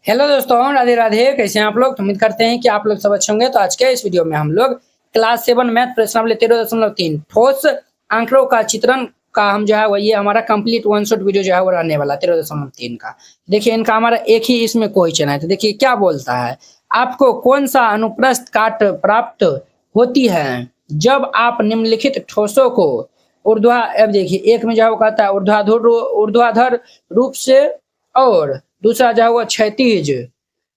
Hello दोस्तों, राधे राधे। कैसे हैं आप लोग? तो उम्मीद करते हैं कि आप लोग सब अच्छे होंगे। तो आज के इस वीडियो में हम लोग क्लास 7 मैथ प्रश्नावली 13.3 ठोस आंकड़ों का चित्रण का हम जो है वो ये हमारा कंप्लीट वन शॉट वीडियो जो है वो रहने वाला 13.3 का। देखिए इनका हमारा एक ही इसमें क्वेश्चन है। तो देखिए क्या बोलता है, आपको कौन सा अनुप्रस्थ काट प्राप्त होती है जब आप निम्नलिखित ठोसों को ऊर्ध्वा, अब देखिए एक में जो है वो कहता है ऊर्ध्वाधर रूप से और दूसरा जो है वो क्षैतिज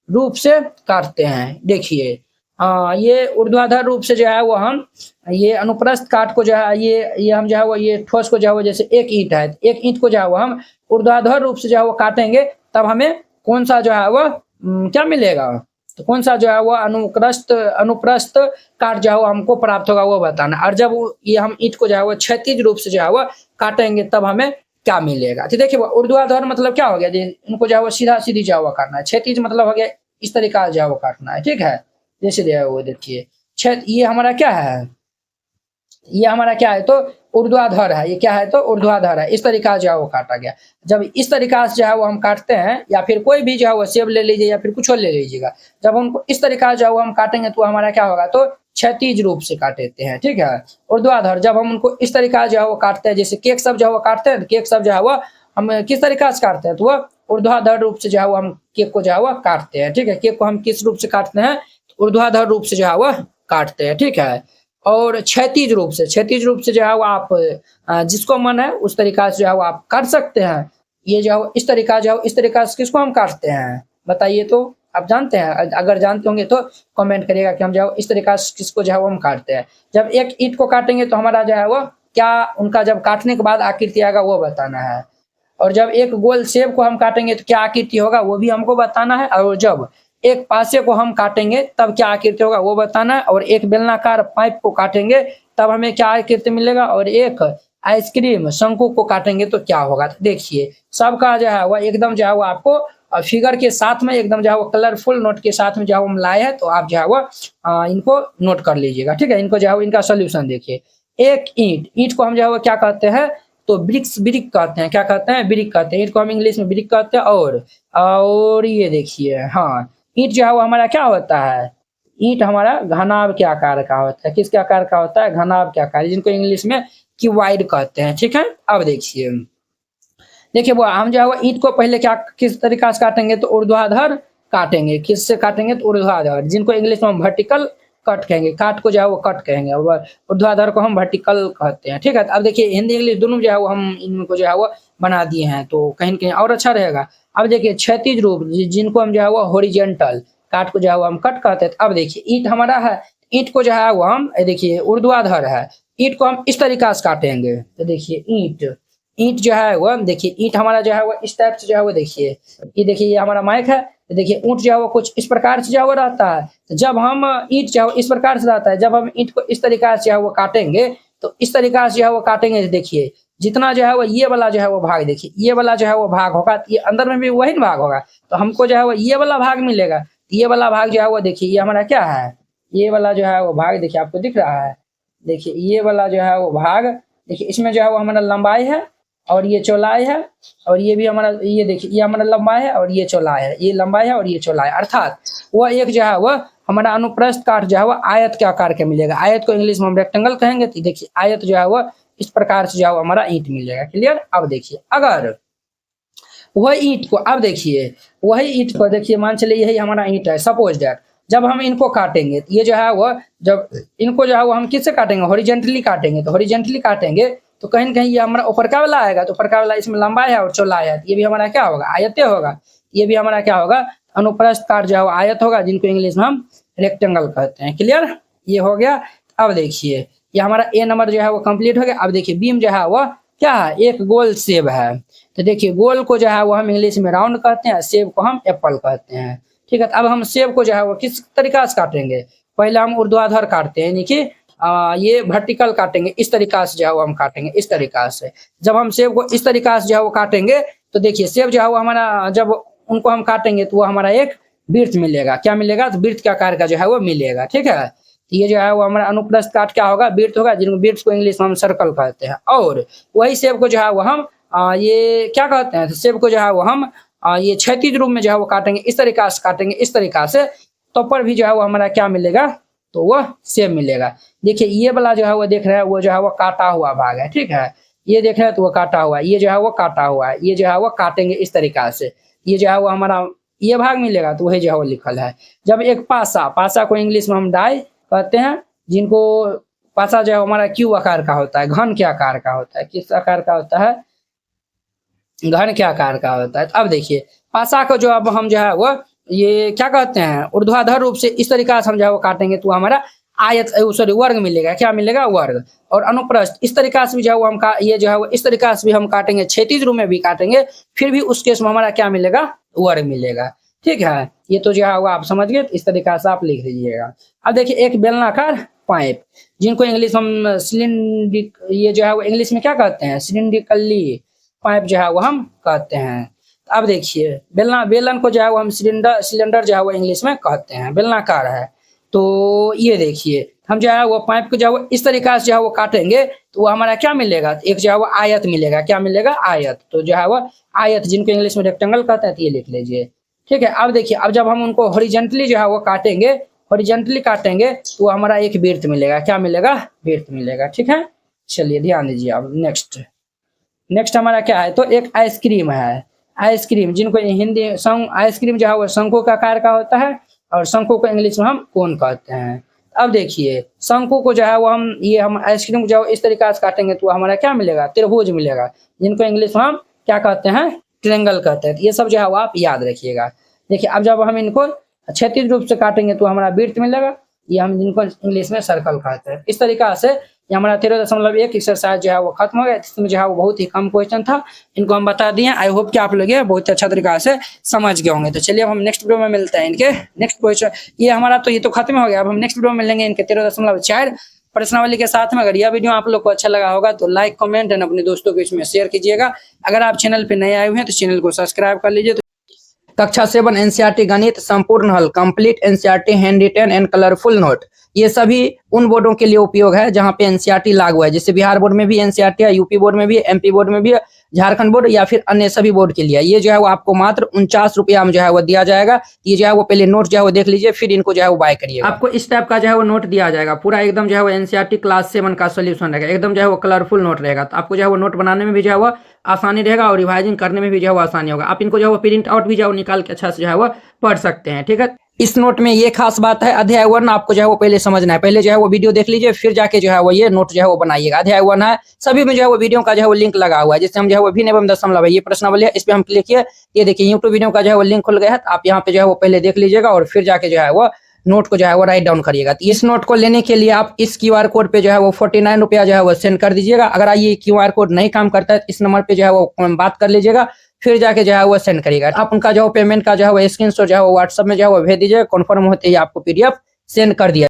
रूप से काटते हैं। देखिए ये ऊर्ध्वाधर रूप से जो है वो हम ये अनुप्रस्थ काट को जो है ये हम जो है वो ये ठोस को जो है वो जैसे एक ईंट है, एक ईंट को जो है वो हम ऊर्ध्वाधर रूप से जो है वो काटेंगे, तब हमें कौन सा जो है वो क्या मिलेगा। तो कौन सा जो है वो अनुप्रस्थ काट जो है वो हमको प्राप्त होगा वो बताना। और जब ये हम ईंट को जो है वो क्षैतिज रूप से जो है वो काटेंगे तब हमें क्या मिलेगा। तो देखिए ऊर्ध्वाधर मतलब क्या हो गया, इनको जो है वो सीधा सीधी जो है वो काटना है। क्षैतिज मतलब हो गया इस तरीका से जो है वो काटना है, ठीक है। जैसे दिया वो देखिए ये हमारा क्या है, ये हमारा क्या है तो ऊर्ध्वाधर है। ये क्या है तो ऊर्ध्वाधर है। इस तरीका से जो है वो काटा गया। जब इस तरीका से जो है वो हम काटते हैं, या फिर कोई भी जो है वो सेब ले लीजिए या फिर कुछ और ले लीजिएगा, जब उनको इस तरीका से जो है वो हम काटेंगे तो हमारा क्या होगा तो क्षैतिज रूप से काटते हैं, ठीक है। ऊर्ध्वाधर जब हम उनको इस तरीका से जो है वो काटते हैं, जैसे केक सब जो है वो काटते हैं, केक सब जो है वो हम किस तरीका से काटते हैं तो वो ऊर्ध्वाधर रूप से जो है वो हम केक को जो है वो काटते हैं, ठीक है। केक को हम किस रूप से काटते हैं, ऊर्ध्वाधर रूप से जो है वो काटते हैं, ठीक है। और क्षैतिज रूप से जो है वो आप जिसको मन है उस तरीका से जो है वो आप काट सकते हैं। ये जो है इस तरीका जो है इस तरीका से किसको हम काटते हैं बताइए, तो आप जानते हैं? अगर जानते होंगे तो कमेंट करिएगा कि हम जो है इस तरीका से किसको जो है वो हम काटते हैं। जब एक ईंट को काटेंगे तो हमारा जो है वो क्या उनका जब काटने के बाद आकृति आएगा वो बताना है। और जब एक गोल सेब को हम काटेंगे तो क्या आकृति होगा वो भी हमको बताना है। और जब एक पासे को हम काटेंगे तब क्या आकृति होगा वो बताना है। और एक बेलनाकार पाइप को काटेंगे तब हमें क्या आकृति मिलेगा। और एक आइसक्रीम शंकु को काटेंगे तो क्या होगा। तो देखिए सबका जो है वो एकदम जो है वो आपको फिगर के साथ में एकदम जो है वो कलरफुल नोट के साथ में जो है वो हम लाए हैं, तो आप जो है वो इनको नोट कर लीजिएगा, ठीक है। इनको जो है वो इनका सोल्यूशन देखिए। एक ईंट को हम जो है वो क्या कहते हैं तो ब्रिक कहते हैं। क्या कहते हैं? ब्रिक कहते हैं। ईंट को हम इंग्लिश में ब्रिक कहते हैं। और ये देखिए हाँ, ईंट जो है वो हमारा क्या होता है, ईंट हमारा घनाभ के आकार का होता है। किसके आकार का होता है? घनाभ के आकार, जिनको इंग्लिश में क्यूबाइड कहते हैं, ठीक है। अब देखिए वो हम जो है वो ईंट को पहले क्या किस तरीका से काटेंगे तो ऊर्ध्वाधर काटेंगे। किससे काटेंगे तो ऊर्ध्वाधर, जिनको इंग्लिश में हम वर्टिकल कट कहेंगे। काट को जो है वो कट कहेंगे और ऊर्ध्वाधर को हम वर्टिकल कहते हैं, ठीक है। अब देखिए हिंदी इंग्लिश दोनों जो है वो हम इनको जो है वो बना दिए हैं, तो कहीं न कहीं और अच्छा रहेगा। अब देखिए क्षैतिज रूप जिनको हम जो है वो हॉरिजॉन्टल, काट को जो है वो हम कट कहते हैं। अब देखिए ईंट हमारा है, ईंट को जो है वो हम देखिए ऊर्ध्वाधर है, ईंट को हम इस तरीका से काटेंगे। तो देखिए ईंट जो है वो देखिए ईंट हमारा जो है वो इस टाइप से जो है वो देखिए, ये देखिए ये हमारा माइक है। तो देखिए ऊंट जो है वो कुछ इस प्रकार से जो है वो रहता है। तो जब हम ईंट जो है इस प्रकार से रहता है, जब हम ईंट को इस तरीका से जो है वो काटेंगे तो इस तरीका से जो है वो काटेंगे तो देखिए जितना जो है वो ये वाला जो है वो भाग, देखिए ये वाला जो है वो भाग होगा, ये अंदर में भी वही भाग होगा, तो हमको जो है वो ये वाला भाग मिलेगा। ये वाला भाग जो है वो देखिए ये हमारा क्या है, ये वाला जो है वो भाग देखिए आपको दिख रहा है। देखिए ये वाला जो है वो भाग देखिए इसमें जो है वो हमारा लंबाई है और ये चौड़ाई है। और ये भी हमारा ये देखिए ये हमारा लंबाई है और ये चौड़ाई है, ये लंबाई है और ये चौड़ाई, अर्थात वह एक जो है वह हमारा अनुप्रस्थ काट जो है वह आयत के आकार के मिलेगा। आयत को इंग्लिश में हम रेक्टेंगल कहेंगे। तो देखिए आयत जो है वह इस प्रकार से जो है हमारा ईंट मिल जाएगा। क्लियर? अब देखिए अगर वही ईंट को, अब देखिए वही ईंट को देखिए मान चलिए यही हमारा ईंट है, सपोज दैट जब हम इनको काटेंगे तो ये जो है वह जब इनको जो है वो हम किससे काटेंगे, हॉरिजॉन्टली काटेंगे। तो हॉरिजॉन्टली काटेंगे तो कहीं न कहीं ये हमारा ऊपर का वाला आएगा, तो ऊपर का वाला इसमें लंबाई है और चौड़ाई है, ये भी हमारा क्या होगा आयत होगा। ये भी हमारा क्या होगा अनुप्रस्थ काट जो है वो आयत होगा, जिनको इंग्लिश में हम रेक्टेंगल कहते हैं। क्लियर? ये हो गया। अब देखिए ये हमारा ए नंबर जो है वो कंप्लीट हो गया। अब देखिए बीम जो है वो क्या है, एक गोल सेब है। तो देखिए गोल को जो है वो हम इंग्लिश में राउंड कहते हैं, सेब को हम एप्पल कहते हैं, ठीक है। अब हम सेब को जो है वो किस तरीका से काटेंगे, पहले हम ऊर्ध्वाधर काटते हैं, यानी कि ये वर्टिकल काटेंगे, इस तरीका से जो है वो हम काटेंगे, इस तरीका से। जब हम सेब को इस तरीका से जो है वो काटेंगे तो देखिए सेब जो है वो हमारा जब उनको हम काटेंगे तो वो हमारा एक वृत्त मिलेगा। क्या मिलेगा? तो वृत्त के आकार का जो है वो मिलेगा, ठीक है। तो ये जो है वो हमारा अनुप्रस्थ काट क्या होगा, वृत्त होगा, जिनको वृत्त को इंग्लिश में हम सर्कल कहते हैं। और वही सेब को जो है वो हम ये क्या कहते हैं, तो सेब को जो है वो हम ये क्षैतिज रूप में जो है वो काटेंगे, इस तरीका से काटेंगे, इस तरीका से, तो पर भी जो है वो हमारा क्या मिलेगा, तो वह सेम मिलेगा। देखिए ये वाला जो है वो देख रहे हैं, वो जो है वो काटा हुआ भाग है, ठीक है, ये देख रहे हैं तो वो काटा हुआ है, ये जो है वो काटा हुआ है, ये जो है वो काटेंगे इस तरीका से, ये जो है वो हमारा ये भाग मिलेगा, तो वही जो है वो लिखल है। जब एक पासा, पासा को इंग्लिश में हम डाई कहते हैं, जिनको पासा जो है हमारा क्यू आकार का होता है, घन के आकार का होता है, किस आकार का होता है, घन के आकार का होता है। तो अब देखिए पासा को जो अब हम जो है वो ये क्या कहते हैं, ऊर्ध्वाधर रूप से इस तरीका से हम जो है वो काटेंगे तो हमारा आयत सॉरी वर्ग मिलेगा, क्या मिलेगा, वर्ग। और अनुप्रस्थ इस तरीका से भी जो है वो हम ये जो है वो इस तरीका से भी हम काटेंगे, क्षैतिज रूप में भी काटेंगे, फिर भी उस केस में हमारा क्या मिलेगा, वर्ग मिलेगा, ठीक है। ये तो जो है वो आप समझ गए, इस तरीका से आप लिख लीजिएगा। अब देखिए एक बेलनाकार पाइप, जिनको इंग्लिश हम सिलिंड्रिक, ये जो है वो इंग्लिश में क्या कहते हैं, सिलिंड्रिकली पाइप जो है वो हम कहते हैं। अब देखिए बेलन को जो है वो हम सिलेंडर जो है वो इंग्लिश में कहते हैं, बेलनाकार है। तो ये देखिए हम जो है वो पाइप को जो है वो इस तरीका से जो है वो काटेंगे तो वो हमारा क्या मिलेगा, एक जो है वो आयत मिलेगा, क्या मिलेगा, आयत। तो जो है वो आयत, जिनको इंग्लिश में रेक्टेंगल कहते हैं, तो ये लिख लीजिए, ठीक है। अब देखिए अब जब हम उनको हॉरिजॉन्टली जो है वो काटेंगे, हॉरिजॉन्टली काटेंगे तो हमारा एक वृत्त मिलेगा, क्या मिलेगा, वृत्त मिलेगा, ठीक है। चलिए ध्यान दीजिए। अब नेक्स्ट हमारा क्या है, तो एक आइसक्रीम है, आइसक्रीम, जिनको हिंदी आइसक्रीम जो है वो शंकु का आकार का होता है, और शंकु को इंग्लिश में हम कोन कहते हैं। अब देखिए शंकु को जो है वो हम आइसक्रीम जो है इस तरीका से काटेंगे तो हमारा क्या मिलेगा, त्रिभुज मिलेगा, जिनको इंग्लिश में हम क्या कहते हैं, ट्रायंगल कहते हैं। ये सब जो है वो आप याद रखिएगा। देखिए अब जब हम इनको क्षैतिज रूप से काटेंगे तो हमारा वृत्त मिलेगा, ये हम जिनको इंग्लिश में सर्कल कहते हैं। इस तरीका से ये हमारा 13.1 एक्सरसाइज जो है वो खत्म हो गया। इसमें जो है वो बहुत ही कम क्वेश्चन था, इनको हम बता दिए। आई होप कि आप लोग ये बहुत अच्छा तरीका से समझ गए होंगे। तो चलिए अब हम नेक्स्ट वीडियो में मिलते हैं इनके नेक्स्ट क्वेश्चन। ये हमारा तो ये तो खत्म हो गया, अब हम नेक्स्ट वीडियो में मिलेंगे इनके 13.4 प्रश्नावली के साथ में। अगर यह वीडियो आप लोग को अच्छा लगा होगा तो लाइक, कमेंट एंड अपने दोस्तों के इसमें शेयर कीजिएगा। अगर आप चैनल पे नए आए हुए हैं तो चैनल को सब्सक्राइब कर लीजिए। कक्षा 7 एनसीईआरटी गणित संपूर्ण हल, complete NCERT handwritten and colourful note, ये सभी उन बोर्डों के लिए उपयोग है जहां पे एनसीईआरटी लागू है। जैसे बिहार बोर्ड में भी एनसीईआरटी है, यूपी बोर्ड में भी, एमपी बोर्ड में भी, झारखंड बोर्ड या फिर अन्य सभी बोर्ड के लिए। ये जो है वो आपको मात्र 49 रुपया में जो है वो दिया जाएगा। ये जो है वो पहले नोट जो है वो देख लीजिए, फिर इनको जो है वो बाय करिए। आपको इस टाइप का जो है वो नोट दिया जाएगा, पूरा एकदम जो है वो एनसीईआरटी क्लास 7 का सोल्यूशन रहेगा, एकदम जो है वो कलरफुल नोट रहेगा। तो आपको जो है वो नोट बनाने में भी जो है वो आसानी रहेगा और रिवाइजिंग करने में भी जो है वो आसानी होगा। आप इनको जो है वो प्रिंट आउट भी जो है निकाल के अच्छा से जो है वो पढ़ सकते हैं, ठीक है। इस नोट में ये खास बात है, अध्याय 1 आपको जो है वो पहले समझना है, पहले जो है वो वीडियो देख लीजिए, फिर जाके जो है वो ये नोट जो है वो बनाइएगा। अध्याय 1 है, सभी में जो है वो वीडियो का जो है वो लिंक लगा हुआ है। जैसे हम जो है वो भिन्न एवं दशमलव है, ये प्रश्नावली है, इस पे हम क्लिक किए, ये देखिए यूट्यूब वीडियो का जो है वो लिंक खुल गया है। आप यहाँ पे जो है वो पहले देख लीजिएगा और फिर जाके जो है वो नोट को जो है वो राइट डाउन करिएगा। तो इस नोट को लेने के लिए आप इस क्यूआर कोड पे जो है वो 49 रुपया जो है वो सेंड कर दीजिएगा। अगर ये क्यूआर कोड नहीं काम करता है तो इस नंबर पे जो है वो बात कर लीजिएगा, फिर जाके जो है वो सेंड करिएगा। आप उनका जो पेमेंट का जो है वो स्क्रीनशॉट जो है वो व्हाट्सएप में जो है वो भेज दीजिएगा। कन्फर्म होते ही आपको पीडीएफ सेंड कर दिया।